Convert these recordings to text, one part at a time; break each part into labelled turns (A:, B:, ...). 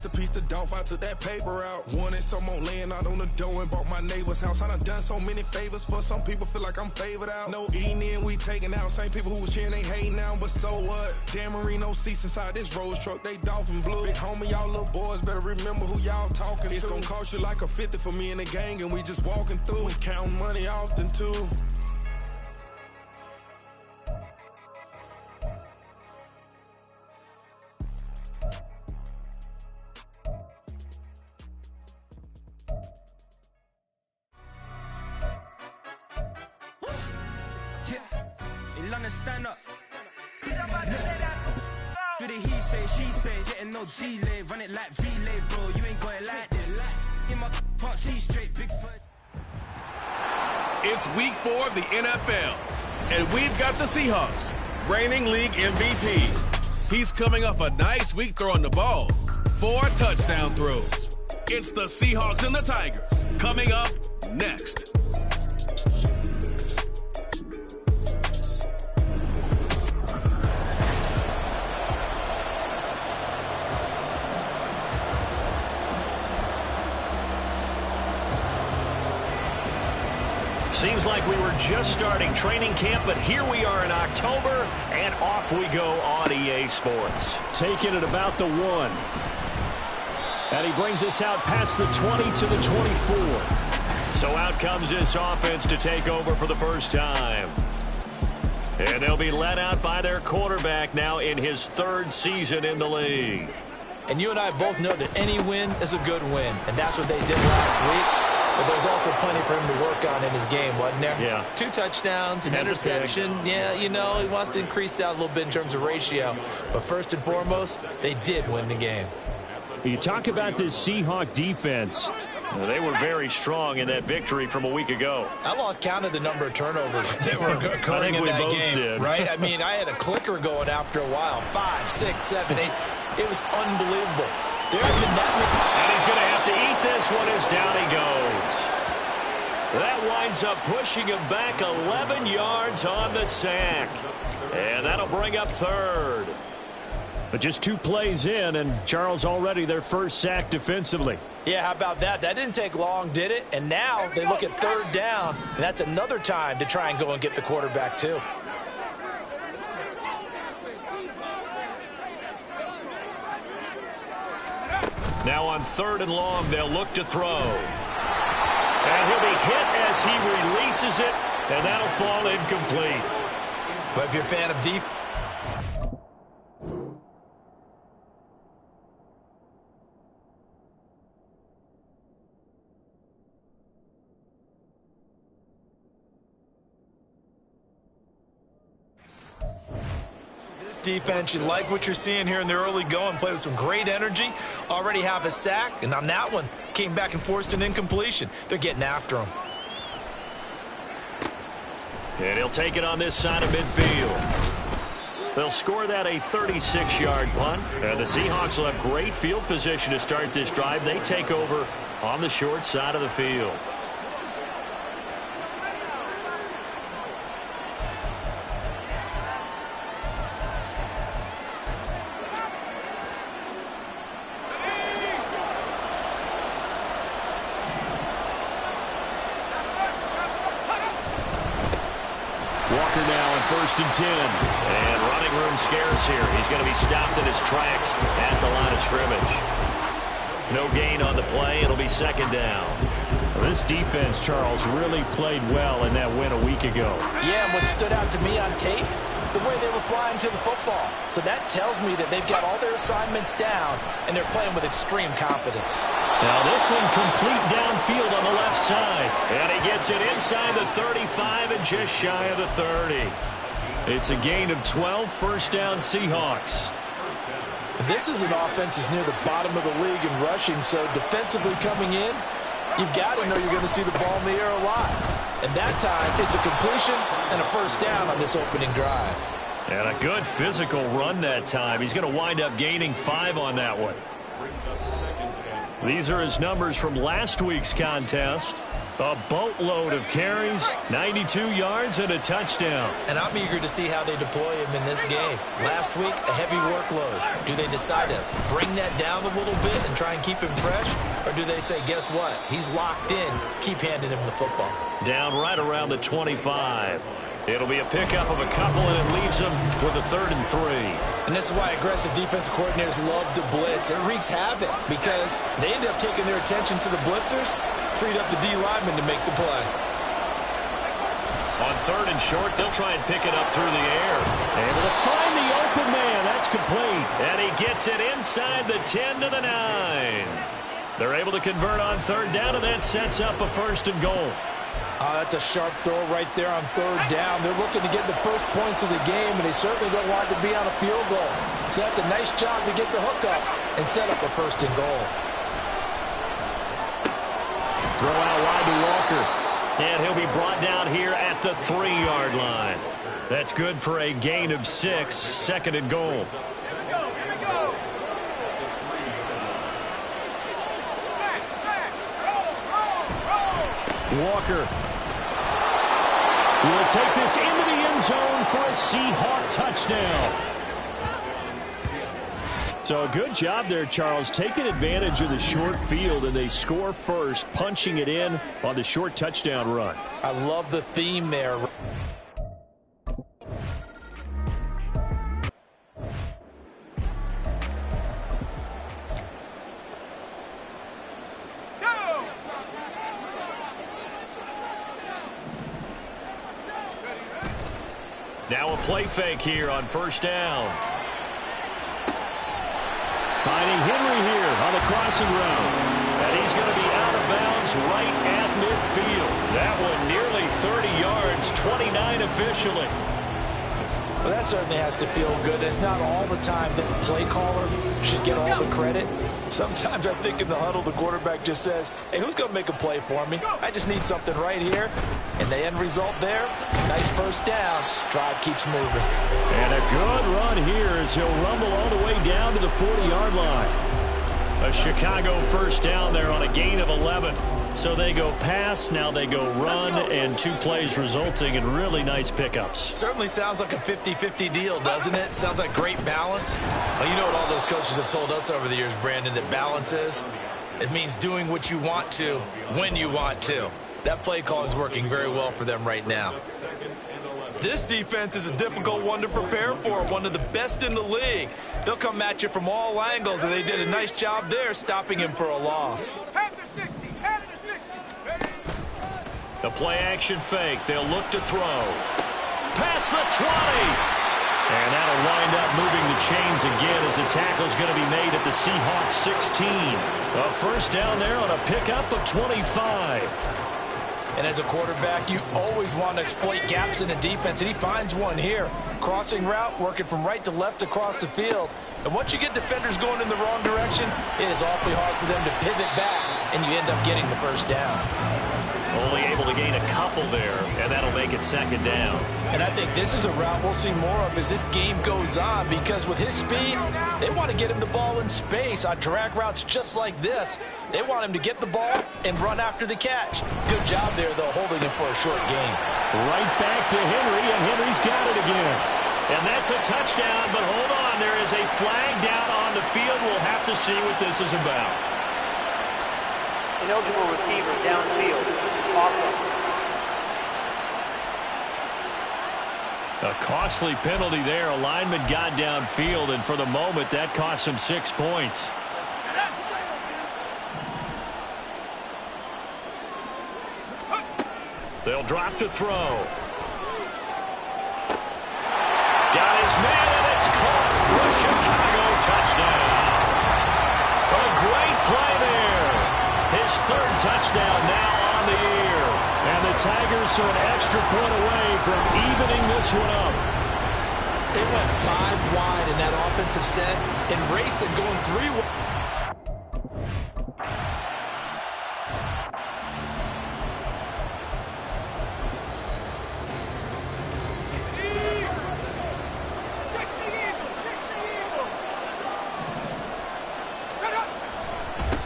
A: The piece of dope, I took that paper out. Wanted some more laying out on the door and bought my neighbor's house. I done so many favors for some people, feel like I'm favored out. No eating in, we taking out. Same people who was cheering, they hating now, but so what? Dan Marino seats inside this Rolls truck, they dolphin blue. Big homie, y'all little boys better remember who y'all talking to. It's gonna cost you like a 50 for me and the gang, and we just walking through. We counting money often too.
B: Stand up. Do the he say, she say, getting no delay. Run it like relay, bro. You ain't got it like this. In my can't see straight, big foot.
C: It's week 4 of the NFL, and we've got the Seahawks, reigning league MVP. He's coming off a nice week throwing the ball. 4 touchdown throws. It's the Seahawks and the Tigers. Coming up next.
D: Seems like we were just starting training camp, but here we are in October, and off we go on EA Sports. Taking it about the 1. And he brings us out past the 20 to the 24. So out comes this offense to take over for the first time. And they'll be led out by their quarterback now in his 3rd season in the league.
E: And you and I both know that any win is a good win, and that's what they did last week. But there's also plenty for him to work on in his game, wasn't there?
D: Yeah.
E: 2 touchdowns, an interception. Yeah, you know, he wants to increase that a little bit in terms of ratio. But first and foremost, they did win the game.
D: You talk about this Seahawk defense. They were very strong in that victory from a week ago.
E: I lost count of the number of turnovers that were occurring in that game, right? I mean, I had a clicker going after a while. 5, 6, 7, 8. It was unbelievable. There have been that many.
D: And he's going to have to eat this one as down he goes. That winds up pushing him back 11 yards on the sack. And that'll bring up 3rd. But just 2 plays in, and Charles already their first sack defensively.
E: Yeah, how about that? That didn't take long, did it? And now they look at 3rd down, and that's another time to try and go and get the quarterback too.
D: Now on 3rd and long, they'll look to throw. And he'll be hit as he releases it, and that'll fall incomplete.
E: But if you're a fan of defense, defense, you like what you're seeing here in the early going. Play with some great energy. Already have a sack, and on that one, came back and forced an incompletion. They're getting after him.
D: And he'll take it on this side of midfield. They'll score that a 36-yard punt. And the Seahawks will have great field position to start this drive. They take over on the short side of the field. Walker now on 1st and 10. And running room scarce here. He's going to be stopped in his tracks at the line of scrimmage. No gain on the play. It'll be 2nd down. Well, this defense, Charles, really played well in that win a week ago.
E: Yeah, and what stood out to me on tape, the way they were flying to the football. So that tells me that they've got all their assignments down, and they're playing with extreme confidence.
D: Now this one complete downfield on the left side. And he gets it inside the 35 and just shy of the 30. It's a gain of 12, first down Seahawks.
E: This is an offense that's near the bottom of the league in rushing, so defensively coming in, you've got to know you're going to see the ball in the air a lot. And that time, it's a completion and a first down on this opening drive.
D: And a good physical run that time. He's going to wind up gaining 5 on that one. These are his numbers from last week's contest. A boatload of carries, 92 yards and a touchdown.
E: And I'm eager to see how they deploy him in this game. Last week, a heavy workload. Do they decide to bring that down a little bit and try and keep him fresh? Or do they say, guess what? He's locked in. Keep handing him the football.
D: Down right around the 25. It'll be a pickup of a couple, and it leaves them with a 3rd and 3.
E: And this is why aggressive defensive coordinators love to blitz. It wreaks havoc because they end up taking their attention to the blitzers, freed up the D lineman to make the play.
D: On 3rd and short, they'll try and pick it up through the air. Able to find the open man. That's complete. And he gets it inside the 10 to the 9. They're able to convert on 3rd down, and that sets up a 1st and goal.
E: Oh, that's a sharp throw right there on 3rd down. They're looking to get the first points of the game, and they certainly don't want to be on a field goal. So that's a nice job to get the hook up and set up a 1st and goal.
D: Throw out wide to Walker. And he'll be brought down here at the 3-yard line. That's good for a gain of 6, 2nd and goal. Walker will take this into the end zone for a Seahawk touchdown. So a good job there, Charles, taking advantage of the short field, and they score first, punching it in on the short touchdown run.
E: I love the theme there.
D: Now a play fake here on 1st down. Finding Henry here on the crossing route. And he's going to be out of bounds right at midfield. That one nearly 30 yards, 29 officially.
E: Well, that certainly has to feel good. It's not all the time that the play caller should get all the credit. Sometimes I think in the huddle, the quarterback just says, hey, who's going to make a play for me? I just need something right here. And the end result there, nice 1st down. Drive keeps moving.
D: And a good run here as he'll rumble all the way down to the 40-yard line. A Chicago 1st down there on a gain of 11. So they go pass, now they go run, and 2 plays resulting in really nice pickups.
E: Certainly sounds like a 50-50 deal, doesn't it? Sounds like great balance. Well, you know what all those coaches have told us over the years, Brandon, that balance is? It means doing what you want to, when you want to. That play calling is working very well for them right now. This defense is a difficult one to prepare for, one of the best in the league. They'll come at you from all angles, and they did a nice job there stopping him for a loss.
D: The play action fake. They'll look to throw. Past the 20. And that'll wind up moving the chains again as the tackle's going to be made at the Seahawks 16. A 1st down there on a pickup of 25.
E: And as a quarterback, you always want to exploit gaps in the defense, and he finds one here. Crossing route, working from right to left across the field. And once you get defenders going in the wrong direction, it is awfully hard for them to pivot back, and you end up getting the 1st down.
D: Only able to gain a couple there, and that'll make it 2nd down.
E: And I think this is a route we'll see more of as this game goes on, because with his speed, they want to get him the ball in space on drag routes just like this. They want him to get the ball and run after the catch. Good job there, though, holding him for a short gain.
D: Right back to Henry, and Henry's got it again. And that's a touchdown, but hold on, there is a flag down on the field. We'll have to see what this is about.
F: Ineligible receiver downfield. Awesome.
D: A costly penalty there. A lineman got downfield, and for the moment, that cost him 6 points. They'll drop to throw. Got his man, and it's caught for a Chicago touchdown. A great play there. His 3rd touchdown now on the year. And the Tigers are an extra point away from evening this one up.
E: They went 5 wide in that offensive set, and racing going 3 wide.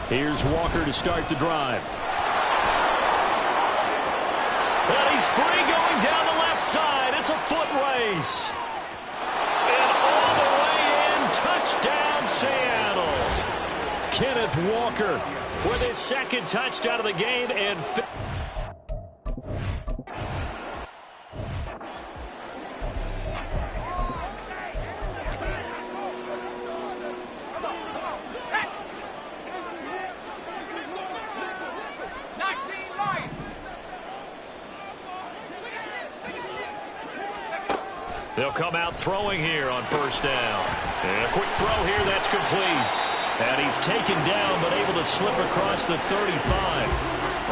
D: Here's Walker to start the drive. And he's free going down the left side. It's a foot race. And all the way in, touchdown Seattle. Kenneth Walker with his second touchdown of the game. And they'll come out throwing here on first down. And a quick throw here, that's complete. And he's taken down, but able to slip across the 35.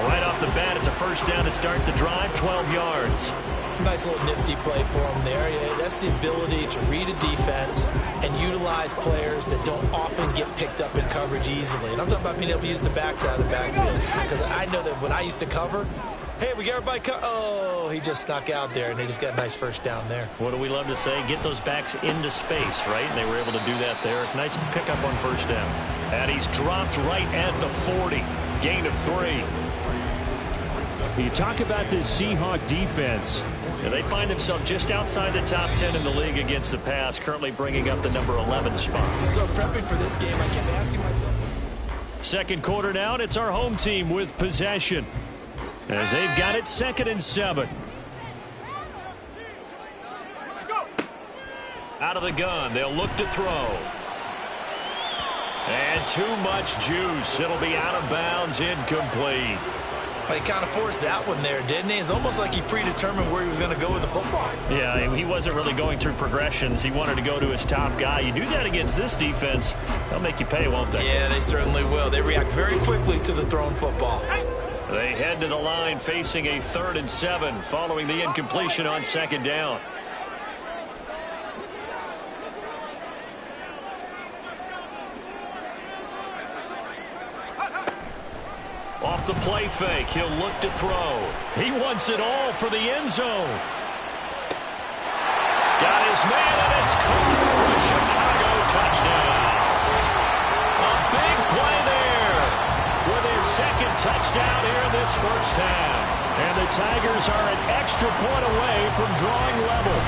D: Right off the bat, it's a first down to start the drive, 12 yards.
E: Nice little nifty play for him there. Yeah, that's the ability to read a defense and utilize players that don't often get picked up in coverage easily. And I'm talking about being able to use the backside of the backfield. Because I know that when I used to cover, hey, we got everybody oh, he just snuck out there, and they just got a nice first down there.
D: What do we love to say? Get those backs into space, right? And they were able to do that there. Nice pickup on first down. And he's dropped right at the 40. Gain of 3.
G: You talk about this Seahawk defense.
D: And they find themselves just outside the top 10 in the league against the pass, currently bringing up the number 11 spot.
E: So prepping for this game, I kept asking myself.
D: Second quarter down, it's our home team with possession, as they've got it 2nd and 7. Out of the gun, they'll look to throw. And too much juice. It'll be out of bounds, incomplete.
E: He kind of forced that one there, didn't he? It's almost like he predetermined where he was going to go with the football.
D: Yeah, he wasn't really going through progressions. He wanted to go to his top guy. You do that against this defense, they'll make you pay, won't they?
E: Yeah, they certainly will. They react very quickly to the thrown football.
D: They head to the line facing a 3rd and 7 following the incompletion on 2nd down. Off the play fake, he'll look to throw. He wants it all for the end zone. Got his man, and it's caught for a Chicago touchdown. A big play there with his 2nd touchdown here in this first half. And the Tigers are an extra point away from drawing level.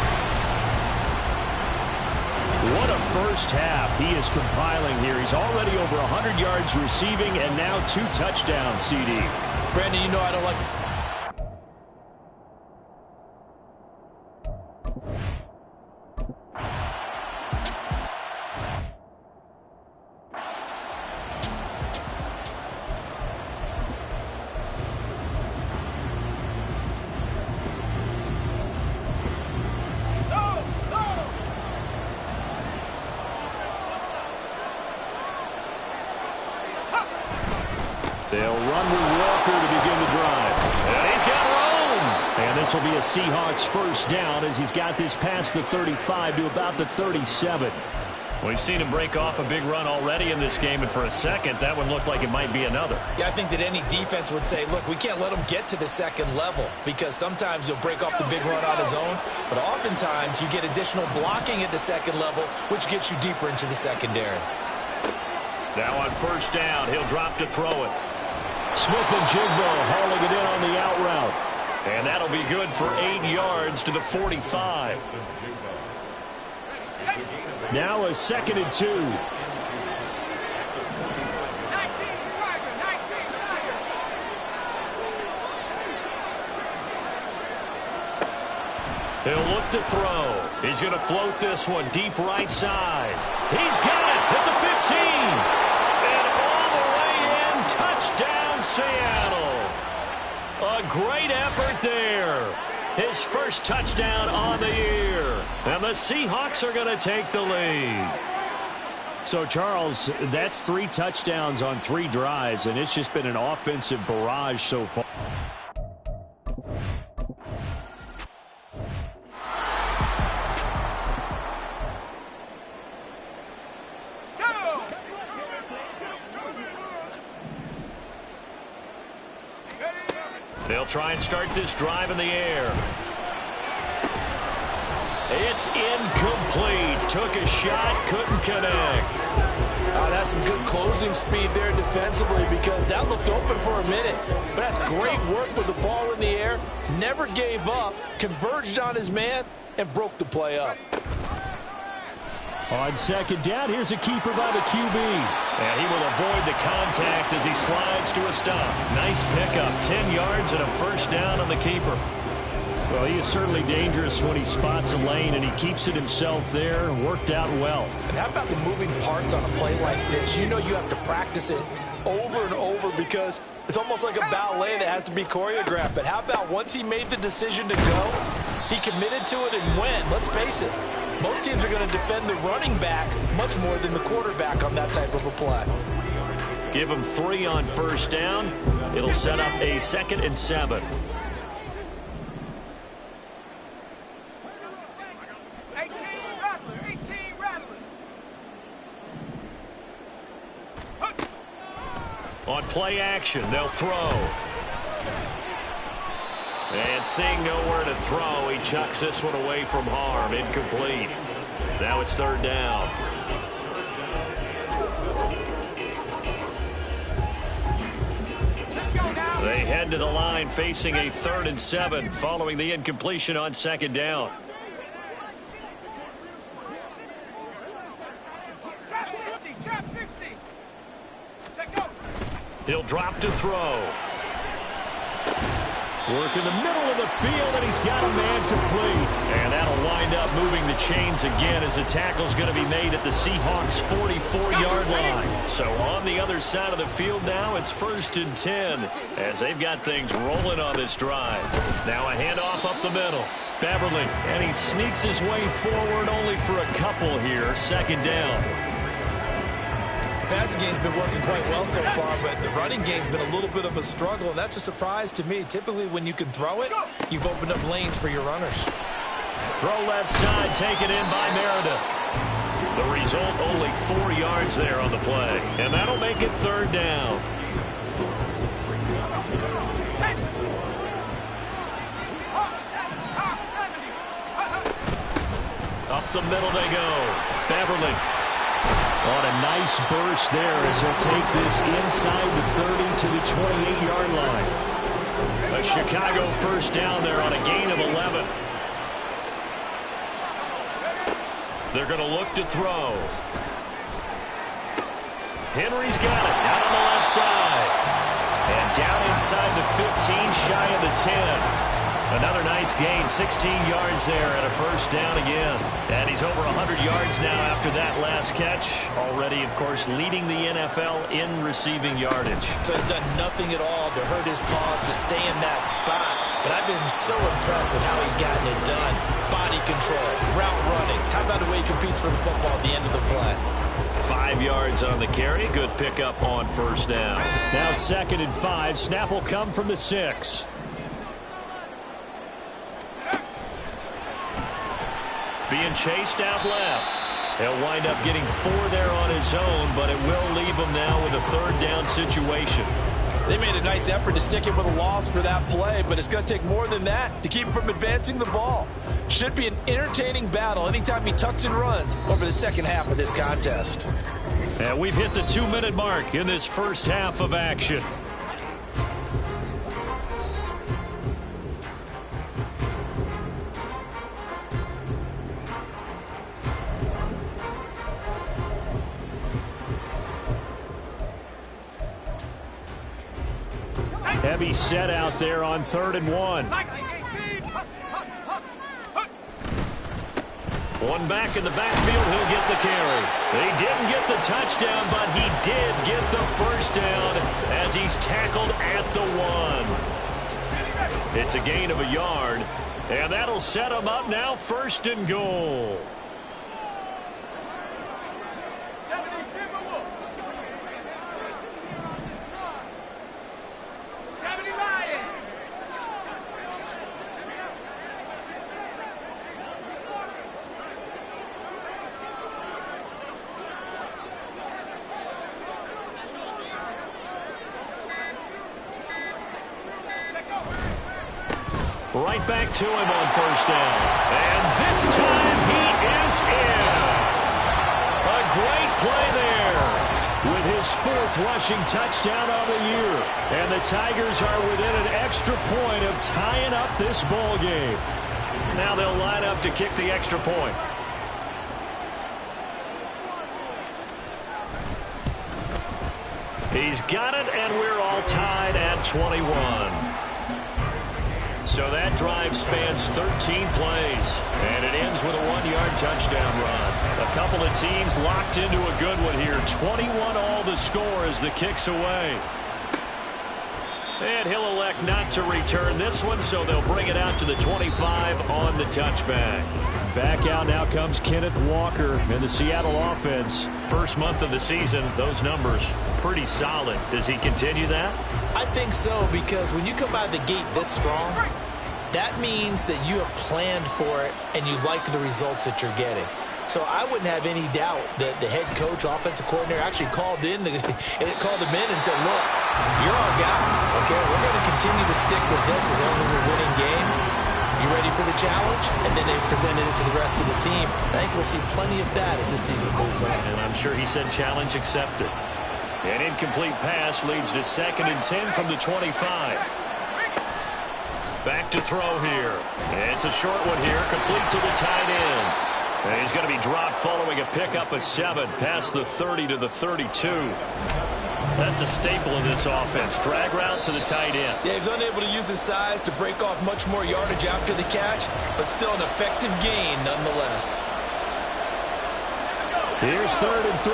D: What a first half he is compiling here. He's already over 100 yards receiving and now 2 touchdowns, CD.
E: Brandon, you know I don't like to...
D: They'll run with Walker to begin the drive. And he's got room. And this will be a Seahawks first down as he's got this past the 35 to about the 37. We've seen him break off a big run already in this game, and for a second, that one looked like it might be another.
E: Yeah, I think that any defense would say, look, we can't let him get to the 2nd level because sometimes he'll break off the big run on his own, but oftentimes you get additional blocking at the 2nd level, which gets you deeper into the secondary.
D: Now on first down, he'll drop to throw it. Smith-Njigba hauling it in on the out route. And that'll be good for 8 yards to the 45. Now a 2nd and 2. He'll look to throw. He's going to float this one deep right side. He's got it at the 15. And all the way in, touchdown Seattle. A great effort there. His first touchdown on the year. And the Seahawks are going to take the lead.
G: So, Charles, that's 3 touchdowns on 3 drives, and it's just been an offensive barrage so far.
D: They'll try and start this drive in the air. It's incomplete. Took a shot, couldn't connect.
E: That's some good closing speed there defensively because that looked open for a minute. But that's great work with the ball in the air. Never gave up, converged on his man, and broke the play up.
G: On second down, here's a keeper by the QB.
D: And he will avoid the contact as he slides to a stop. Nice pickup, 10 yards and a first down on the keeper.
G: Well, he is certainly dangerous when he spots a lane, and he keeps it himself there. Worked out well.
E: And how about the moving parts on a play like this? You know you have to practice it over and over because it's almost like a ballet that has to be choreographed. But how about once he made the decision to go, he committed to it and went. Let's face it, most teams are going to defend the running back much more than the quarterback on that type of a play.
D: Give him 3 on first down. It'll set up a 2nd and 7. On play action, they'll throw. And seeing nowhere to throw, he chucks this one away from harm. Incomplete. Now it's 3rd down. They head to the line facing a 3rd and 7 following the incompletion on 2nd down. He'll drop to throw.
G: Work in the middle of the field, and he's got a man complete.
D: And that'll wind up moving the chains again as the tackle's going to be made at the Seahawks' 44-yard line. So on the other side of the field now, it's 1st and 10 as they've got things rolling on this drive. Now a handoff up the middle. Beverly, and he sneaks his way forward only for a couple here. 2nd down.
E: The passing game's been working quite well so far, but the running game's been a little bit of a struggle, and that's a surprise to me. Typically, when you can throw it, you've opened up lanes for your runners.
D: Throw left side, taken in by Meredith. The result, only 4 yards there on the play, and that'll make it 3rd down. Up the middle they go. Beverly.
G: On a nice burst there as he'll take this inside the 30 to the 28-yard line.
D: A Chicago first down there on a gain of 11. They're going to look to throw. Henry's got it out on the left side. And down inside the 15, shy of the 10. Another nice gain, 16 yards there and a first down again. And he's over 100 yards now after that last catch. Already, of course, leading the NFL in receiving yardage.
E: So he's done nothing at all to hurt his cause to stay in that spot. But I've been so impressed with how he's gotten it done. Body control, route running. How about the way he competes for the football at the end of the play?
D: 5 yards on the carry. Good pickup on first down.
G: Now 2nd and 5. Snap will come from the 6.
D: Being chased out left. He'll wind up getting 4 there on his own, but it will leave him now with a 3rd down situation.
E: They made a nice effort to stick him with a loss for that play, but it's going to take more than that to keep him from advancing the ball. Should be an entertaining battle anytime he tucks and runs over the second half of this contest.
D: And we've hit the 2-minute mark in this first half of action.
G: Heavy set out there on 3rd and 1.
D: One back in the backfield, he'll get the carry. He didn't get the touchdown, but he did get the first down as he's tackled at the 1. It's a gain of a yard, and that'll set him up now 1st and goal. Right back to him on first down. And this time he is in. A great play there. with his 4th rushing touchdown on the year. And the Tigers are within an extra point of tying up this ball game. Now they'll line up to kick the extra point. He's got it, and we're all tied at 21. So that drive spans 13 plays, and it ends with a 1-yard touchdown run. A couple of teams locked into a good one here. 21 all the score as the kick's away. And he'll elect not to return this one, so they'll bring it out to the 25 on the touchback. Back out now comes Kenneth Walker in the Seattle offense. First month of the season, those numbers pretty solid. Does he continue that?
E: I think so, because when you come out of the gate this strong, that means that you have planned for it and you like the results that you're getting. So I wouldn't have any doubt that the head coach, offensive coordinator, actually called him in and said, look, you're our guy, okay? We're going to continue to stick with this as long as we're winning games. You ready for the challenge? And then they presented it to the rest of the team. I think we'll see plenty of that as the season moves on.
D: And I'm sure he said challenge accepted. An incomplete pass leads to 2nd and 10 from the 25. Back to throw here. It's a short one here, complete to the tight end. And he's going to be dropped following a pickup of 7 past the 30 to the 32. That's a staple of this offense. Drag route to the tight end.
E: Yeah, he's unable to use his size to break off much more yardage after the catch, but still an effective gain nonetheless.
D: Here's 3rd and 3.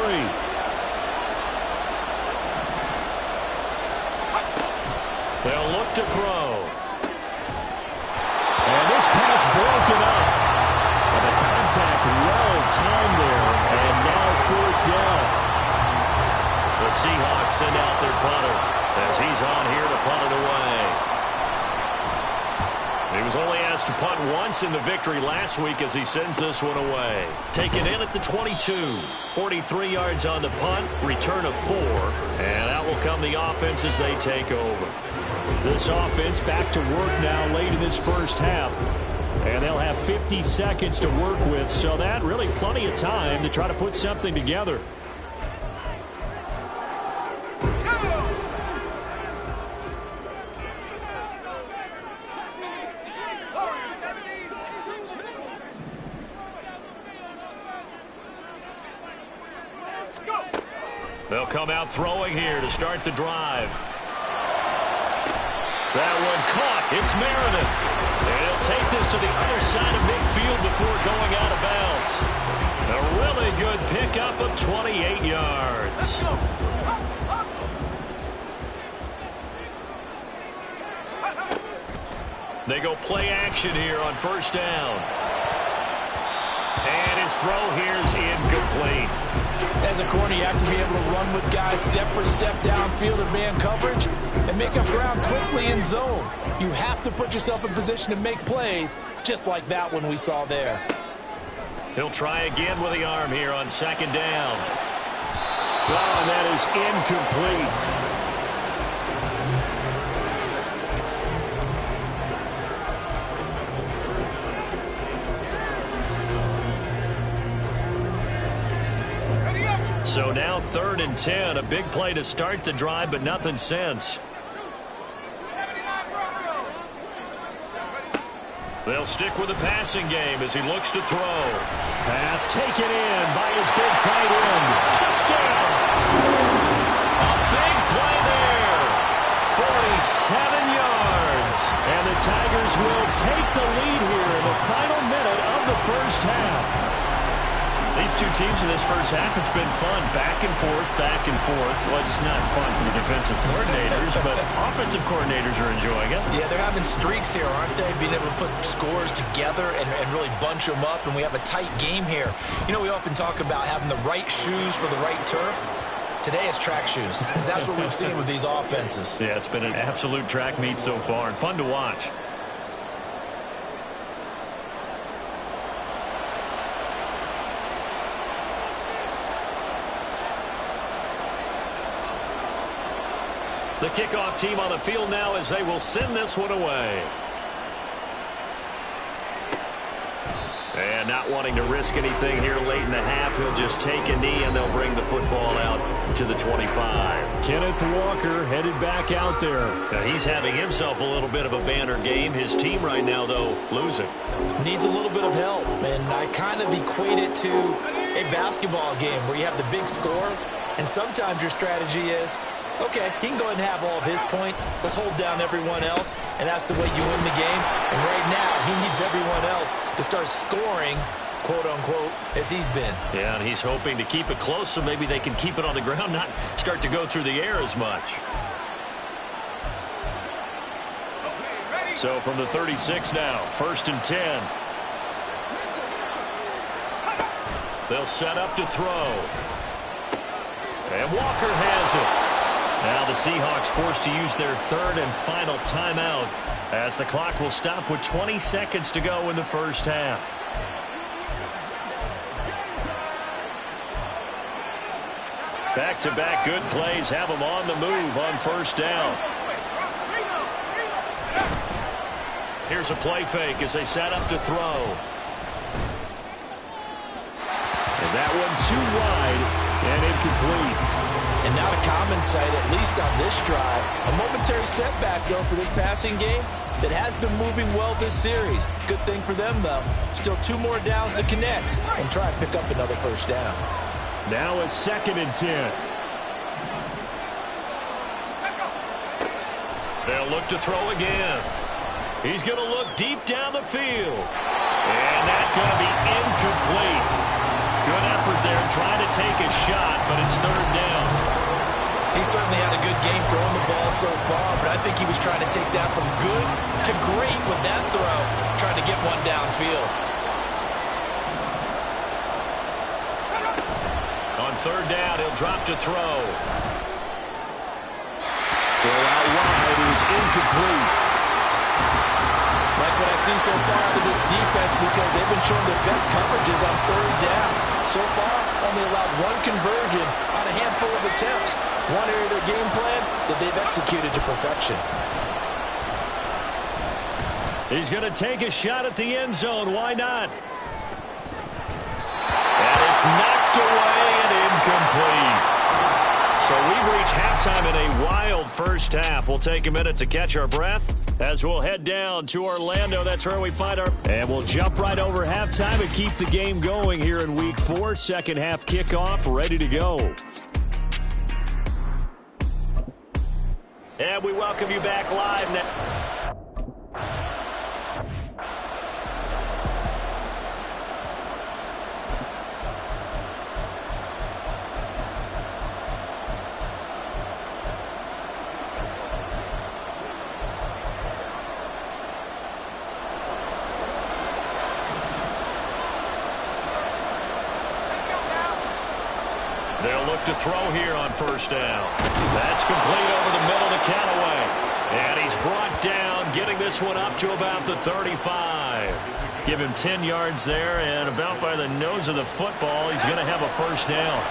D: They'll look to throw. And this pass broken up. And the contact well timed there. And now 4th down. The Seahawks send out their punter as he's on here to punt it away. He was only asked to punt once in the victory last week as he sends this one away. Taken in at the 22. 43 yards on the punt. Return of 4. And out will come the offense as they take over. This offense back to work now late in this first half. And they'll have 50 seconds to work with, so that really plenty of time to try to put something together. They'll come out throwing here to start the drive. That one caught. It's Meredith. And he'll take this to the other side of midfield before going out of bounds. A really good pickup of 28 yards. They go play action here on 1st down. And his throw here is incomplete.
E: As a corner, you have to be able to run with guys step for step downfield or man coverage and make up ground quickly in zone. You have to put yourself in position to make plays, just like that one we saw there.
D: He'll try again with the arm here on 2nd down. Oh, and that is incomplete. So now 3rd and 10, a big play to start the drive, but nothing since. They'll stick with the passing game as he looks to throw. Pass taken in by his big tight end. Touchdown! A big play there. 47 yards. And the Tigers will take the lead here in the final minute of the first half. These two teams in this first half, it's been fun. Back and forth, back and forth. Well, it's not fun for the defensive coordinators, but offensive coordinators are enjoying it.
E: Yeah, they're having streaks here, aren't they? Being able to put scores together and really bunch them up, and we have a tight game here. You know, we often talk about having the right shoes for the right turf. Today it's track shoes. That's what we've seen with these offenses.
D: Yeah, it's been an absolute track meet so far, and fun to watch. The kickoff team on the field now as they will send this one away. And And not wanting to risk anything here late in the half, he'll just take a knee and they'll bring the football out to the 25.
G: Kenneth Walker headed back out there.
D: Now he's having himself a little bit of a banner game. His team right now, though, losing.
E: Needs a little bit of help, and I kind of equate it to a basketball game where you have the big score, and sometimes your strategy is, okay, he can go ahead and have all of his points. Let's hold down everyone else, and that's the way you win the game. And right now, he needs everyone else to start scoring, quote-unquote, as he's been.
D: Yeah, and he's hoping to keep it close so maybe they can keep it on the ground, not start to go through the air as much. So from the 36 now, 1st and 10. They'll set up to throw. And Walker has it. Now the Seahawks forced to use their 3rd and final timeout as the clock will stop with 20 seconds to go in the first half. Back-to-back good plays have them on the move on 1st down. Here's a play fake as they set up to throw. And that one too wide and incomplete.
E: And not a common sight, at least on this drive. A momentary setback, though, for this passing game that has been moving well this series. Good thing for them, though. Still 2 more downs to connect and try and pick up another 1st down.
G: Now a 2nd and 10.
D: They'll look to throw again. He's going to look deep down the field. And that's going to be incomplete. Good effort there trying to take a shot, but it's 3rd down.
E: He certainly had a good game throwing the ball so far, but I think he was trying to take that from good to great with that throw, trying to get one downfield.
D: On 3rd down, he'll drop to throw. Throw out wide is incomplete.
E: Like what I see so far out of this defense because they've been showing their best coverages on 3rd down. So far, only allowed 1 conversion on a handful of attempts. One area of their game plan that they've executed to perfection.
D: He's going to take a shot at the end zone. Why not? And it's knocked away and incomplete. So we've reached halftime in a wild first half. We'll take a minute to catch our breath as we'll head down to Orlando. That's where we find our...
G: And we'll jump right over halftime and keep the game going here in Week 4. Second half kickoff, ready to go.
D: And we welcome you back live now. They'll look to throw here on 1st down. That's complete over the middle to Callaway. And he's brought down, getting this one up to about the 35. Give him 10 yards there, and about by the nose of the football, he's going to have a 1st down.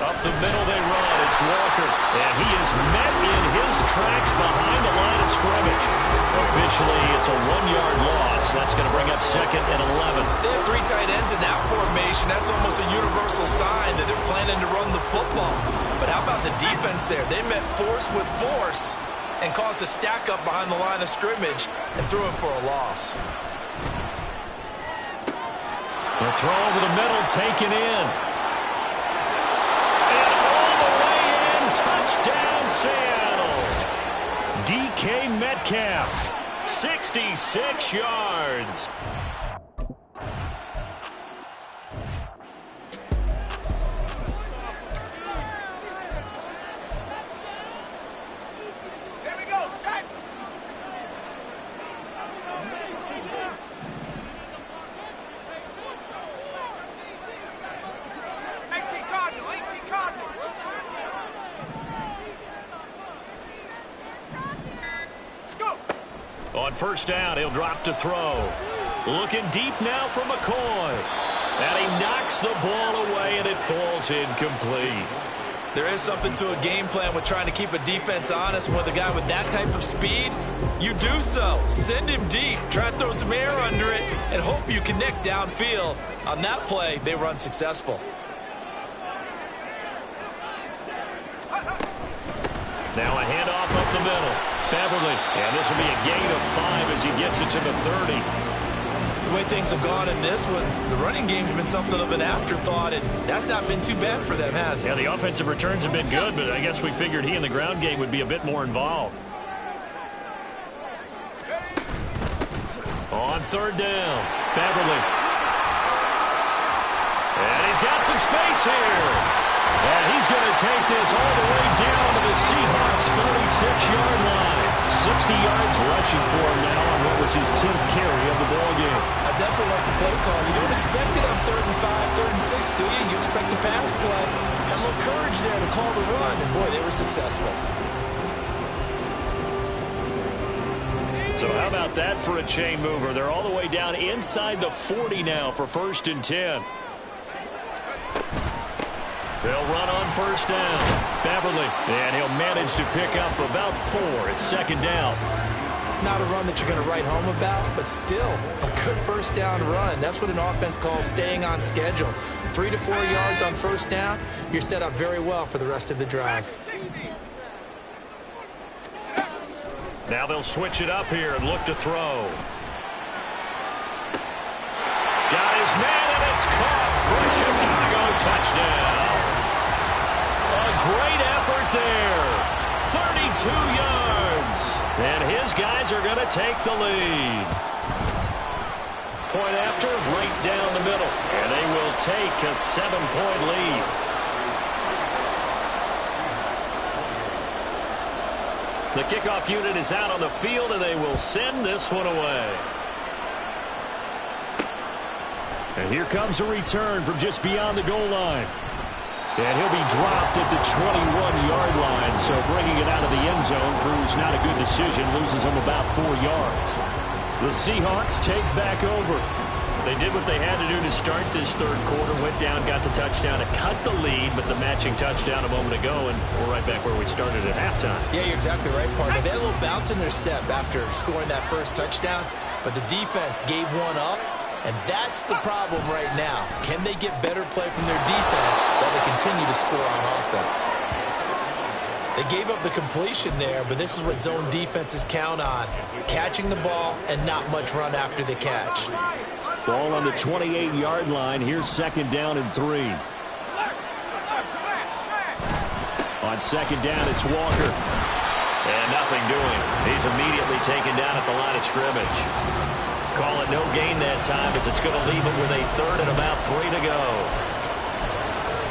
D: Up the middle they run. It's Walker. And he is met in his tracks behind the line of scrimmage. Officially, it's a 1-yard loss. That's going to bring up 2nd and 11.
E: They have 3 tight ends in that formation. That's almost a universal sign that they're planning to run the football. But how about the defense there? They met force with force and caused a stack up behind the line of scrimmage and threw him for a loss.
D: The throw over the middle, taken in. Touchdown, Seattle. DK Metcalf, 66 yards.
H: Here we go, set.
D: On 1st down, he'll drop to throw. Looking deep now for McCoy. And he knocks the ball away, and it falls incomplete.
E: There is something to a game plan with trying to keep a defense honest. With a guy with that type of speed, you do so. Send him deep. Try to throw some air under it and hope you connect downfield. On that play, they were unsuccessful.
D: Now a handoff up the middle. Beverly. And this will be a gain of 5 as he gets it to the 30.
E: The way things have gone in this one, the running game's been something of an afterthought, and that's not been too bad for them, has it?
D: Yeah, the offensive returns have been good, but I guess we figured he in the ground game would be a bit more involved. On third down, Beverly. And he's got some space here. And he's going to take this all the way down to the Seahawks' 36-yard line. 60 yards rushing for him now on what was his 10th carry of the ball game.
E: I definitely like the play call. You don't expect it on 3rd and 5, 3rd and 6, do you? You expect a pass play. Had a little courage there to call the run, and boy, they were successful.
D: So how about that for a chain mover? They're all the way down inside the 40 now for 1st and 10. They'll run on first down. Beverly, and he'll manage to pick up about 4. It's 2nd down.
E: Not a run that you're going to write home about, but still a good first down run. That's what an offense calls staying on schedule. 3 to 4 yards on first down, you're set up very well for the rest of the drive.
D: Now they'll switch it up here and look to throw. Got his man, and it's caught for Chicago. Touchdown. Great effort there. 32 yards. And his guys are going to take the lead. Point after, right down the middle. And they will take a 7-point lead. The kickoff unit is out on the field, and they will send this one away. And here comes a return from just beyond the goal line. And he'll be dropped at the 21-yard line, so bringing it out of the end zone proves not a good decision, loses him about 4 yards. The Seahawks take back over. They did what they had to do to start this 3rd quarter, went down, got the touchdown to cut the lead, but the matching touchdown a moment ago, and we're right back where we started at halftime.
E: Yeah, you're exactly right, partner. They had a little bounce in their step after scoring that first touchdown, but the defense gave one up. And that's the problem right now. Can they get better play from their defense while they continue to score on offense? They gave up the completion there, but this is what zone defenses count on. Catching the ball and not much run after the catch.
D: Ball on the 28-yard line. Here's 2nd down and 3. On 2nd down, it's Walker. And nothing doing. He's immediately taken down at the line of scrimmage. Call it no gain that time as it's going to leave him with a 3rd and about 3 to go.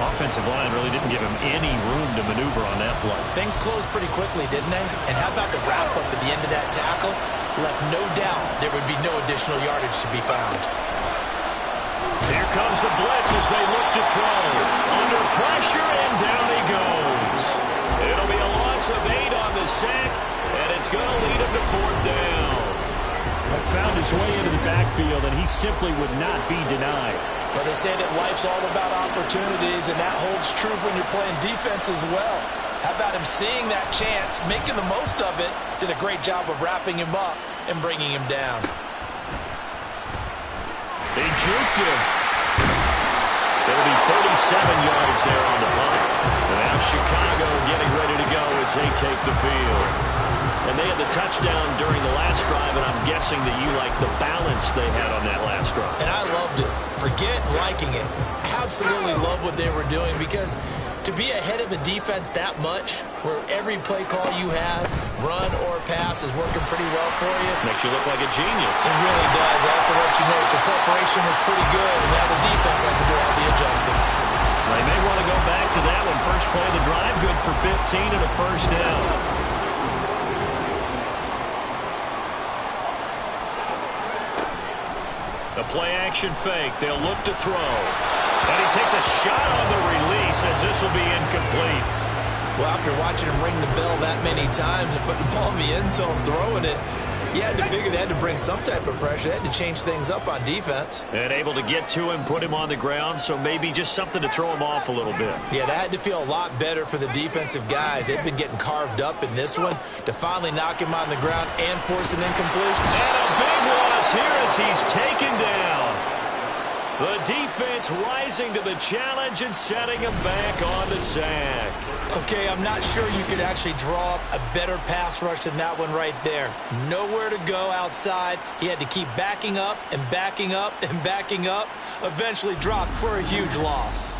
D: Offensive line really didn't give him any room to maneuver on that play.
E: Things closed pretty quickly, didn't they? And how about the wrap-up at the end of that tackle? Left no doubt there would be no additional yardage to be found.
D: Here comes the blitz as they look to throw. Under pressure, and down he goes. It'll be a loss of 8 on the sack, and it's going to lead him to 4th down. Found his way into the backfield, and he simply would not be denied.
E: But they say that life's all about opportunities, and that holds true when you're playing defense as well. How about him seeing that chance, making the most of it, did a great job of wrapping him up and bringing him down.
D: They juked him. It'll be 37 yards there on the punt. And now Chicago getting ready to go as they take the field. And they had the touchdown during the last drive, and I'm guessing that you like the balance they had on that last drive.
E: And I loved it. Forget liking it. Absolutely love what they were doing, because to be ahead of a defense that much, where every play call you have, run or pass, is working pretty well for you.
D: Makes you look like a genius.
E: It really does. Also let you know that your preparation was pretty good, and now the defense has to do all the adjusting.
D: They may want to go back to that one. First play of the drive, good for 15 and a 1st down. A play-action fake. They'll look to throw. And he takes a shot on the release as this will be incomplete.
E: Well, after watching him ring the bell that many times and putting the ball in the end zone, throwing it, You had to figure they had to bring some type of pressure. They had to change things up on defense.
D: And able to get to him, put him on the ground, so maybe just something to throw him off a little bit.
E: Yeah, that had to feel a lot better for the defensive guys. They've been getting carved up in this one to finally knock him on the ground and force an incompletion.
D: And a big loss here as he's taken down. The defense rising to the challenge and setting him back on the sack.
E: Okay, I'm not sure you could actually draw up a better pass rush than that one right there. Nowhere to go outside. He had to keep backing up and backing up and backing up. Eventually dropped for a huge loss.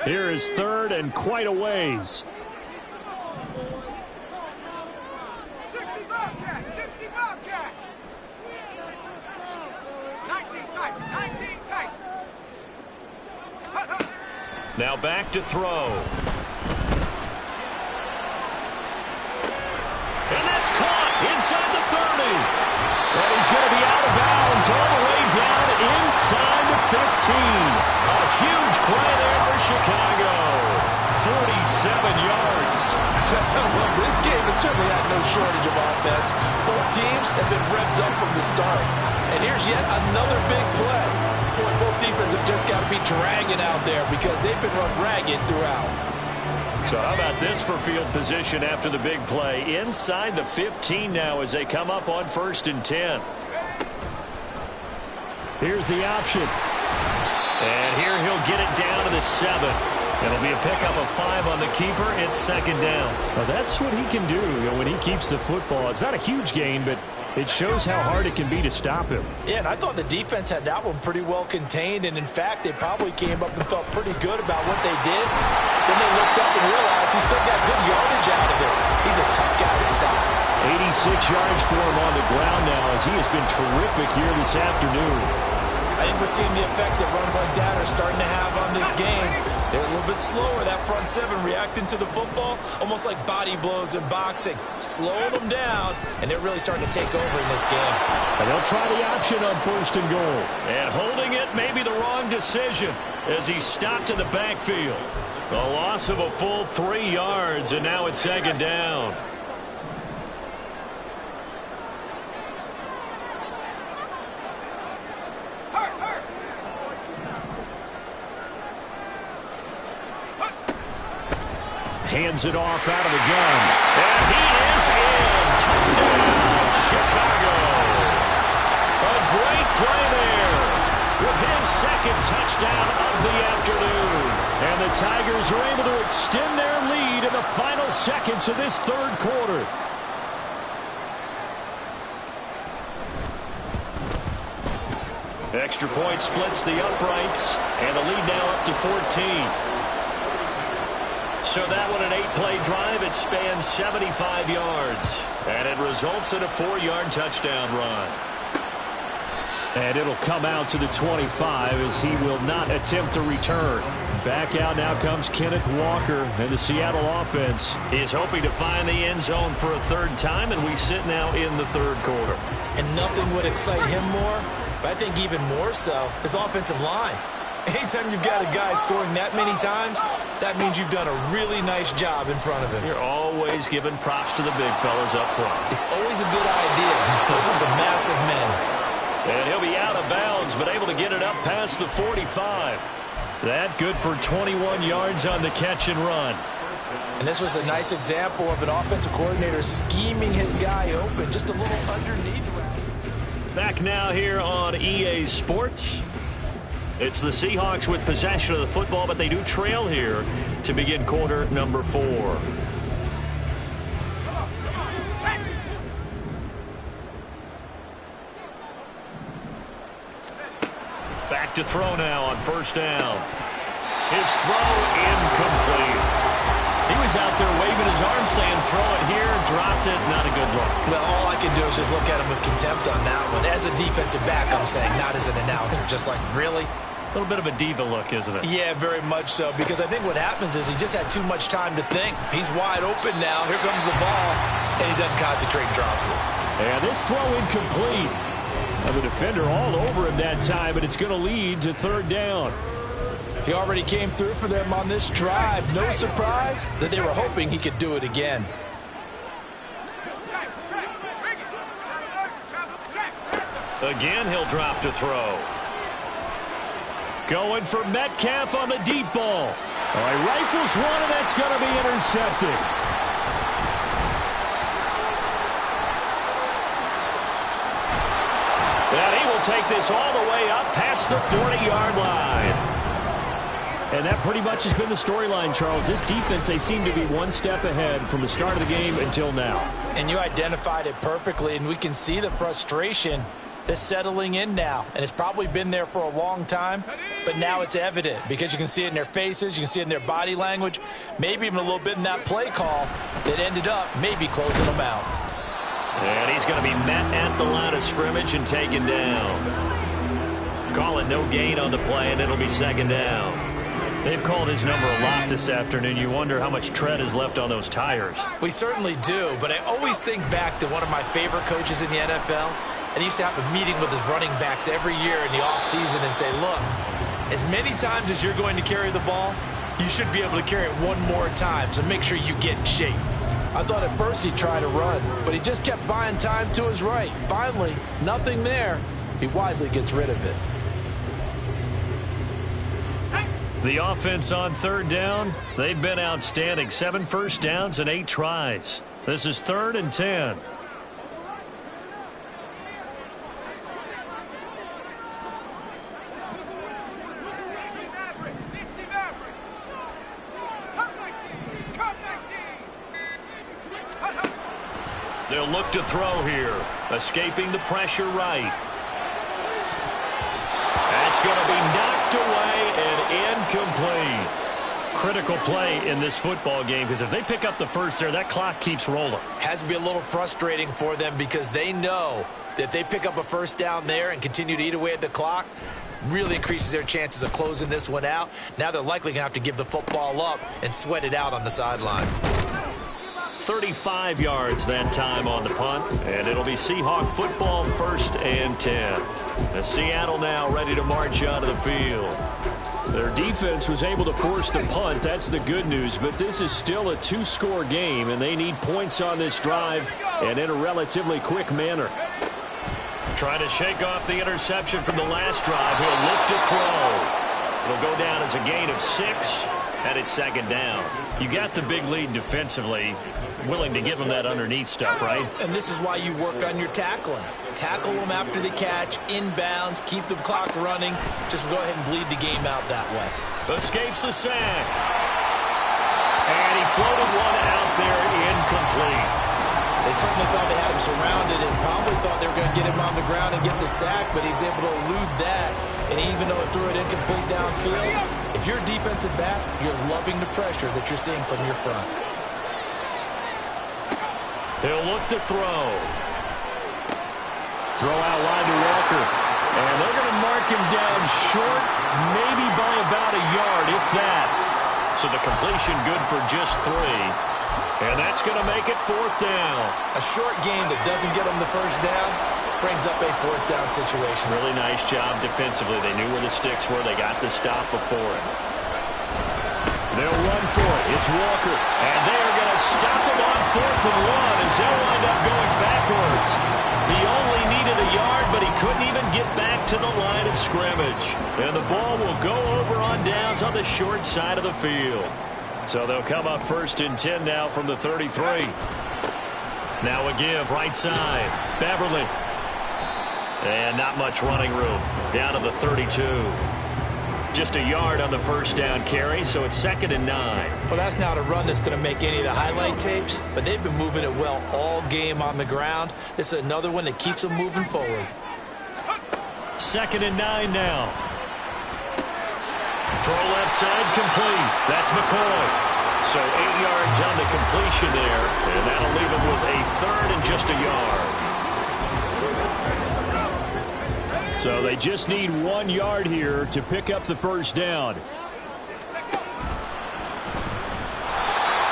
G: Here is third and quite a ways.
H: 60 Bobcat, 60 Bobcat. 19 tight, 19 tight.
D: Now back to throw. And that's caught inside the 30. And he's going to be out of bounds all the way down inside the 15. A huge play there for Chicago. 47 yards.
E: Well, this game has certainly had no shortage of offense. Both teams have been revved up from the start. And here's yet another big play. Boy, both defenses have just got to be dragging out there because they've been run ragged throughout.
D: So how about this for field position after the big play? Inside the 15 now as they come up on 1st and 10.
G: Here's the option.
D: And here he'll get it down to the 7. It'll be a pickup of 5 on the keeper. It's 2nd down.
G: Well, that's what he can do, when he keeps the football. It's not a huge gain, but it shows how hard it can be to stop him.
E: Yeah, and I thought the defense had that one pretty well contained, and in fact, they probably came up and felt pretty good about what they did. Then they looked up and realized he still got good yardage out of it. He's a tough guy to stop.
G: 86 yards for him on the ground now as he has been terrific here this afternoon.
E: I think we're seeing the effect that runs like that are starting to have on this game. They're a little bit slower, that front 7 reacting to the football, almost like body blows in boxing. Slowing them down, and they're really starting to take over in this game.
G: And they'll try the option on 1st and goal.
D: And holding it may be the wrong decision as he stopped in the backfield. A loss of a full 3 yards, and now it's 2nd down.
G: Hands it off out of the gun.
D: And he is in. Touchdown, Chicago. A great play there with his 2nd touchdown of the afternoon.
G: And the Tigers are able to extend their lead in the final seconds of this 3rd quarter.
D: Extra point splits the uprights, and the lead now up to 14. So that one, an 8-play drive. It spans 75 yards. And it results in a 4-yard touchdown run.
G: And it'll come out to the 25 as he will not attempt to return. Back out now comes Kenneth Walker, and the Seattle offense
D: is hoping to find the end zone for a 3rd time, and we sit now in the 3rd quarter.
E: And nothing would excite him more, but I think even more so, his offensive line. Anytime you've got a guy scoring that many times, that means you've done a really nice job in front of him.
D: You're always giving props to the big fellas up front.
E: It's always a good idea. Those are some massive men.
D: And he'll be out of bounds, but able to get it up past the 45. That good for 21 yards on the catch and run.
E: And this was a nice example of an offensive coordinator scheming his guy open, just a little underneath.
D: Back now here on EA Sports. It's the Seahawks with possession of the football, but they do trail here to begin quarter number 4. Back to throw now on 1st down. His throw incomplete. He was out there waving his arm saying throw it here, dropped it, not a good look.
E: Well, all I can do is just look at him with contempt on that one. As a defensive back, I'm saying, not as an announcer. Just like, really?
D: A little bit of a diva look, isn't it?
E: Yeah, very much so, because I think what happens is he just had too much time to think. He's wide open now. Here comes the ball, and he doesn't concentrate and drops it.
G: And this throw incomplete. Now the defender all over him that time, but it's going to lead to 3rd down.
E: He already came through for them on this drive. No surprise that they were hoping he could do it again.
G: Again, he'll drop to throw. Going for Metcalf on the deep ball. All right, rifles one, and that's going to be intercepted. And he will take this all the way up past the 40-yard line. And that pretty much has been the storyline, Charles. This defense, they seem to be one step ahead from the start of the game until now.
E: And you identified it perfectly, and we can see the frustration that's settling in now. And it's probably been there for a long time, but now it's evident because you can see it in their faces, you can see it in their body language, maybe even a little bit in that play call that ended up maybe closing them out.
G: And he's going to be met at the line of scrimmage and taken down. Call it no gain on the play, and it'll be second down. They've called his number a lot this afternoon. You wonder how much tread is left on those tires.
E: We certainly do, but I always think back to one of my favorite coaches in the NFL. And he used to have a meeting with his running backs every year in the offseason and say, look, as many times as you're going to carry the ball, you should be able to carry it one more time, so make sure you get in shape. I thought at first he'd try to run, but he just kept buying time to his right. Finally, nothing there. He wisely gets rid of it.
G: The offense on third down, they've been outstanding. 7 first downs and 8 tries. This is 3rd and 10. They'll look to throw here. Escaping the pressure right. That's going to be knocked away and incomplete. Critical play in this football game because if they pick up the first there, that clock keeps rolling.
E: Has to be a little frustrating for them because they know that if they pick up a first down there and continue to eat away at the clock, really increases their chances of closing this one out. Now they're likely going to have to give the football up and sweat it out on the sideline.
G: 35 yards that time on the punt, and it'll be Seahawk football 1st and 10. The Seattle now ready to march out of the field. Their defense was able to force the punt. That's the good news, but this is still a 2-score game, and they need points on this drive and in a relatively quick manner. Trying to shake off the interception from the last drive. He'll look to throw. It'll go down as a gain of 6, and it's 2nd down. You got the big lead defensively, willing to give them that underneath stuff, right?
E: And this is why you work on your tackling. Tackle them after the catch, inbounds, keep the clock running. Just go ahead and bleed the game out that way.
G: Escapes the sack. And he floated one out there incomplete.
E: They certainly thought they had him surrounded and probably thought they were going to get him on the ground and get the sack, but he was able to elude that. And even though it threw it incomplete downfield, if you're a defensive back, you're loving the pressure that you're seeing from your front.
G: He'll look to throw. Throw out line to Walker. And they're going to mark him down short, maybe by about a yard, if that. So the completion good for just 3. And that's going to make it 4th down.
E: A short gain that doesn't get them the first down brings up a 4th down situation.
G: Really nice job defensively. They knew where the sticks were. They got the stop before it. They'll run for it. It's Walker. And they are going to stop him on 4th and 1 as they'll wind up going backwards. He only needed a yard, but he couldn't even get back to the line of scrimmage. And the ball will go over on downs on the short side of the field. So they'll come up 1st and 10 now from the 33. Now a give right side. Beverly. And not much running room. Down to the 32. Just a yard on the first down carry, so it's 2nd and 9.
E: Well, that's not a run that's going to make any of the highlight tapes, but they've been moving it well all game on the ground. This is another one that keeps them moving forward.
G: 2nd and 9 now. Throw left side complete. That's McCoy. So 8 yards on the completion there, and that'll leave him with a 3rd and just a yard. So they just need 1 yard here to pick up the first down.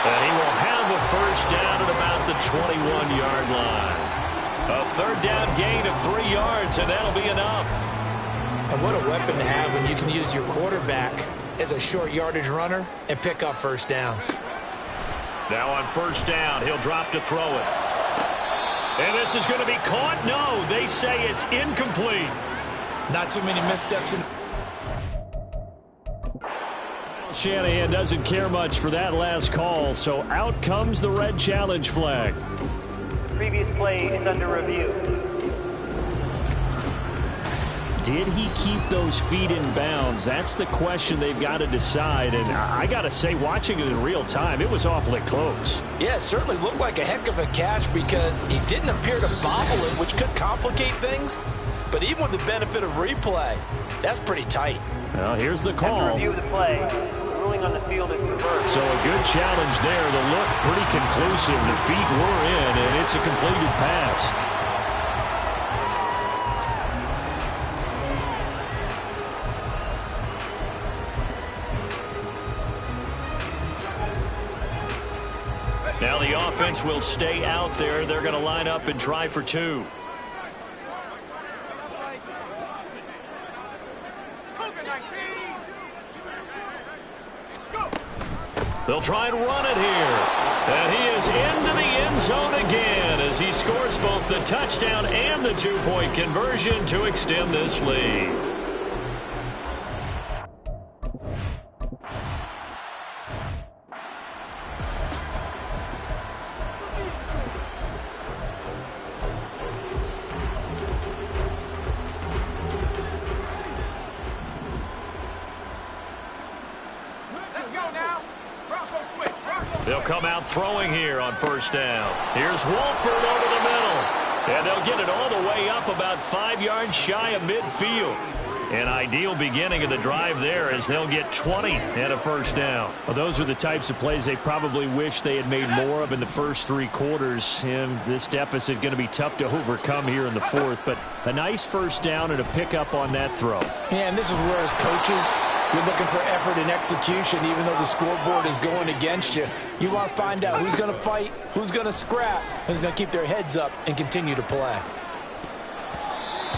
G: And he will have a first down at about the 21-yard line. A 3rd down gain of 3 yards, and that'll be enough.
E: And what a weapon to have when you can use your quarterback as a short yardage runner and pick up first downs.
D: Now on first down, he'll drop to throw it. And this is going to be caught? No, they say it's incomplete.
E: Not too many missteps in.
D: Shanahan doesn't care much for that last call, so out comes the red challenge flag.
F: Previous play is under review.
D: Did he keep those feet in bounds? That's the question they've got to decide. And I got to say, watching it in real time, it was awfully close.
E: Yeah, it certainly looked like a heck of a catch because he didn't appear to bobble it, which could complicate things. But even with the benefit of replay, that's pretty tight.
D: Well, here's the call.
F: After review of the play, the ruling on the field is reversed.
D: So a good challenge there. The look pretty conclusive. The feet were in, and it's a completed pass. Now the offense will stay out there. They're going to line up and try for two. They'll try and run it here. And he is into the end zone again as he scores both the touchdown and the two-point conversion to extend this lead. They'll come out throwing here on first down. Here's Wolford over the middle. And they'll get it all the way up about 5 yards shy of midfield. An ideal beginning of the drive there as they'll get 20 and a first down. Well, those are the types of plays they probably wish they had made more of in the first 3 quarters. And this deficit going to be tough to overcome here in the fourth. But a nice first down and a pickup on that throw.
E: Yeah, and this is where as coaches, you're looking for effort and execution, even though the scoreboard is going against you. You want to find out who's going to fight, who's going to scrap, who's going to keep their heads up and continue to play.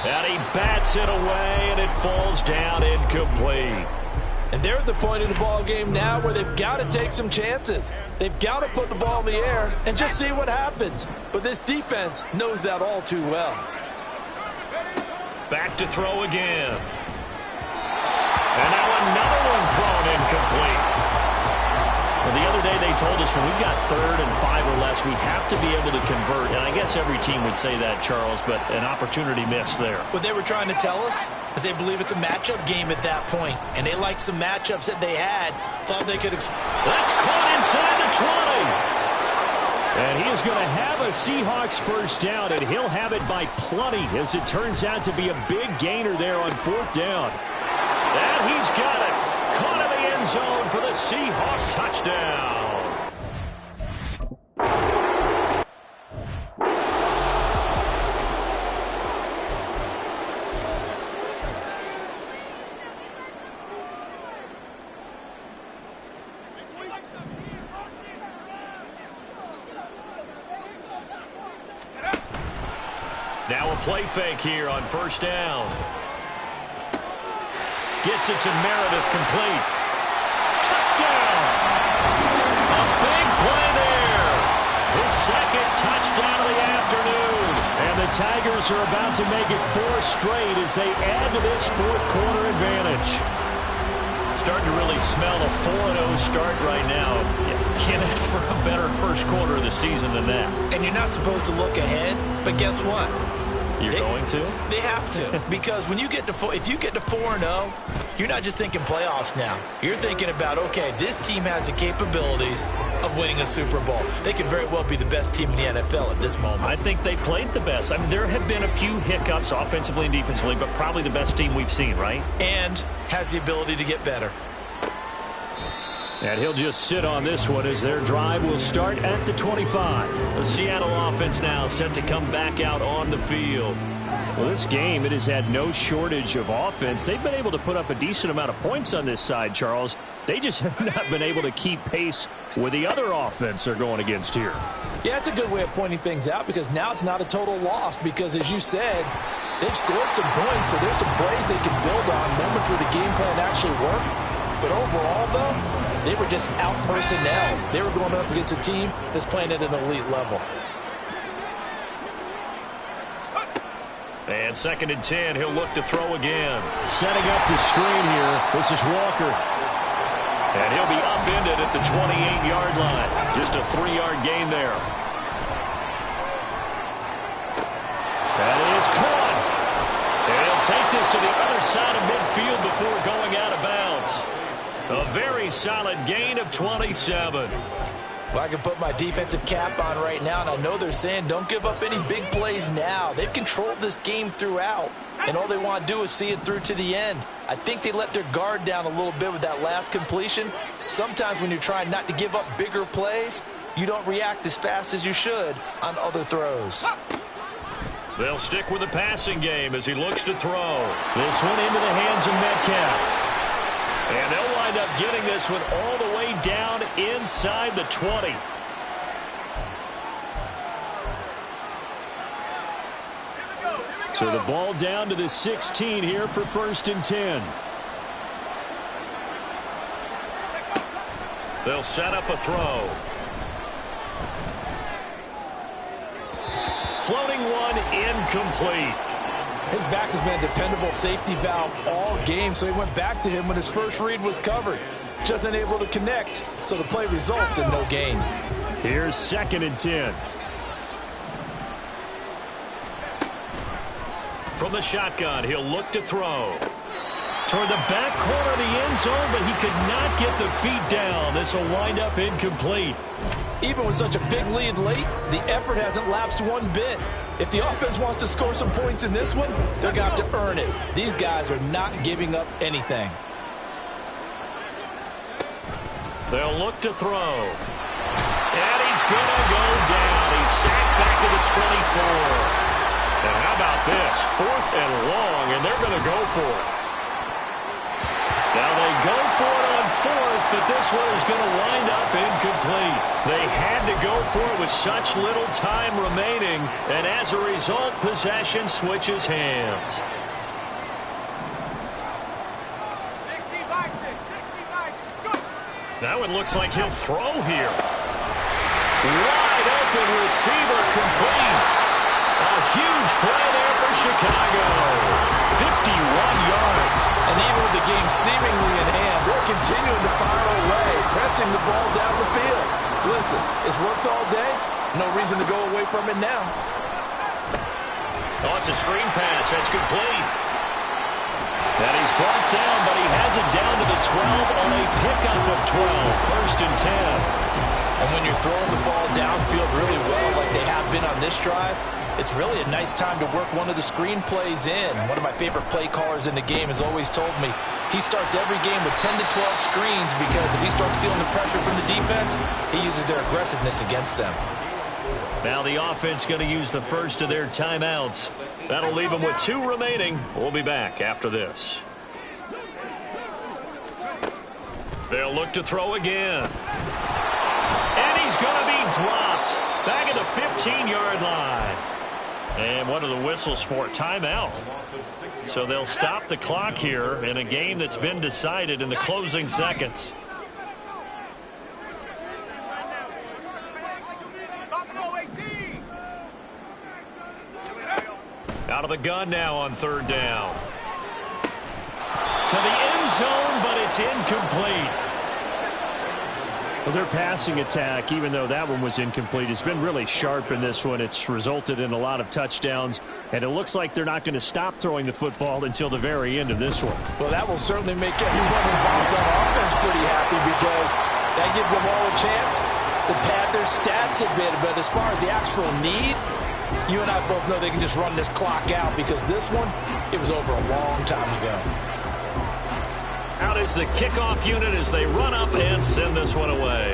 D: And he bats it away, and it falls down incomplete.
E: And they're at the point of the ball game now where they've got to take some chances. They've got to put the ball in the air and just see what happens. But this defense knows that all too well.
D: Back to throw again. And now another one thrown incomplete. Well, the other day they told us when we've got 3rd and 5 or less, we have to be able to convert. And I guess every team would say that, Charles, but an opportunity missed there.
E: What they were trying to tell us is they believe it's a matchup game at that point. And they liked some matchups that they had, thought they could.
D: That's caught inside the 20. And he is going to have a Seahawks first down, and he'll have it by plenty as it turns out to be a big gainer there on 4th down. And he's got it. Caught in the end zone for the Seahawk touchdown. Now a play fake here on first down. Gets it to Meredith, complete. Touchdown! A big play there. His 2nd touchdown of the afternoon. And the Tigers are about to make it 4 straight as they add to this 4th quarter advantage. Starting to really smell a 4-0 start right now. You can't ask for a better first quarter of the season than that.
E: And you're not supposed to look ahead, but guess what?
D: You're going to?
E: They have to, because when you get to if you get to 4-0, you're not just thinking playoffs now. You're thinking about, okay, this team has the capabilities of winning a Super Bowl. They could very well be the best team in the NFL at this moment.
D: I think they played the best. I mean, there have been a few hiccups offensively and defensively, but probably the best team we've seen, right?
E: And has the ability to get better.
D: And he'll just sit on this one as their drive will start at the 25. The Seattle offense now set to come back out on the field. Well, this game, it has had no shortage of offense. They've been able to put up a decent amount of points on this side, Charles. They just have not been able to keep pace with the other offense they're going against here.
E: Yeah, it's a good way of pointing things out because now it's not a total loss because, as you said, they've scored some points, so there's some plays they can build on, moments where the game plan actually worked. But overall, though, they were just out-personnel. They were going up against a team that's playing at an elite level.
D: And 2nd and 10, he'll look to throw again. Setting up the screen here, this is Walker. And he'll be upended at the 28-yard line. Just a 3-yard gain there. That is caught. And he'll take this to the other side of midfield before going out of bounds. A very solid gain of 27.
E: Well, I can put my defensive cap on right now, and I know they're saying don't give up any big plays now. They've controlled this game throughout, and all they want to do is see it through to the end. I think they let their guard down a little bit with that last completion. Sometimes when you're trying not to give up bigger plays, you don't react as fast as you should on other throws.
D: They'll stick with the passing game as he looks to throw. This one into the hands of Metcalf. And they'll wind up getting this one all the way down inside the 20. So the ball down to the 16 here for 1st and 10. They'll set up a throw. Floating one, incomplete.
E: His back has been a dependable safety valve all game, so he went back to him when his first read was covered. Just unable to connect, so the play results in no gain.
D: Here's 2nd and 10. From the shotgun, he'll look to throw. Toward the back corner of the end zone, but he could not get the feet down. This will wind up incomplete.
E: Even with such a big lead late, the effort hasn't lapsed one bit. If the offense wants to score some points in this one, they're going to have to earn it. These guys are not giving up anything.
D: They'll look to throw. And he's going to go down. He's sacked back to the 24. And how about this? 4th and long, and they're going to go for it. Now they go for it on 4th, but this one is going to wind up incomplete. They had to go for it with such little time remaining, and as a result, possession switches hands.
H: 60 by 6, go!
D: Now it looks like he'll throw here. Wide open receiver complete. A huge play there for Chicago. 51 yards.
E: And even with the game seemingly in hand, they're continuing to fire away, pressing the ball down the field. Listen, it's worked all day. No reason to go away from it now.
D: Oh, it's a screen pass. That's complete. And he's brought down, but he has it down to the 12 on a pickup of 12. 1st and 10.
E: And when you're throwing the ball downfield really well like they have been on this drive, it's really a nice time to work one of the screen plays in. One of my favorite play callers in the game has always told me he starts every game with 10 to 12 screens because if he starts feeling the pressure from the defense, he uses their aggressiveness against them.
D: Now the offense going to use the first of their timeouts. That'll leave them with 2 remaining. We'll be back after this. They'll look to throw again. And he's going to be dropped back at the 15-yard line. And what are the whistles for? Timeout. So they'll stop the clock here in a game that's been decided in the closing seconds. Out of the gun now on 3rd down. To the end zone, but it's incomplete. Well, their passing attack, even though that one was incomplete, has been really sharp in this one. It's resulted in a lot of touchdowns, and it looks like they're not going to stop throwing the football until the very end of this one.
E: Well, that will certainly make everyone involved on offense pretty happy because that gives them all a chance to pad their stats a bit. But as far as the actual need, you and I both know they can just run this clock out because this one, it was over a long time ago.
D: Out is the kickoff unit as they run up and send this one away.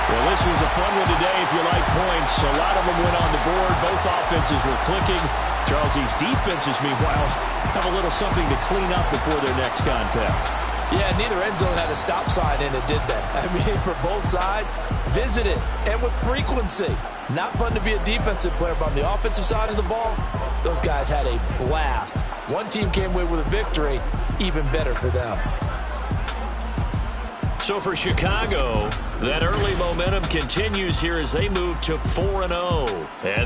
D: Well, this was a fun one today if you like points. A lot of them went on the board. Both offenses were clicking. Charles, these defenses, meanwhile, have a little something to clean up before their next contest.
E: Yeah, neither end zone had a stop sign in it, did they? I mean, for both sides, visit it, and with frequency. Not fun to be a defensive player, but on the offensive side of the ball, those guys had a blast. One team came away with a victory, even better for them.
D: So for Chicago, that early momentum continues here as they move to 4-0. And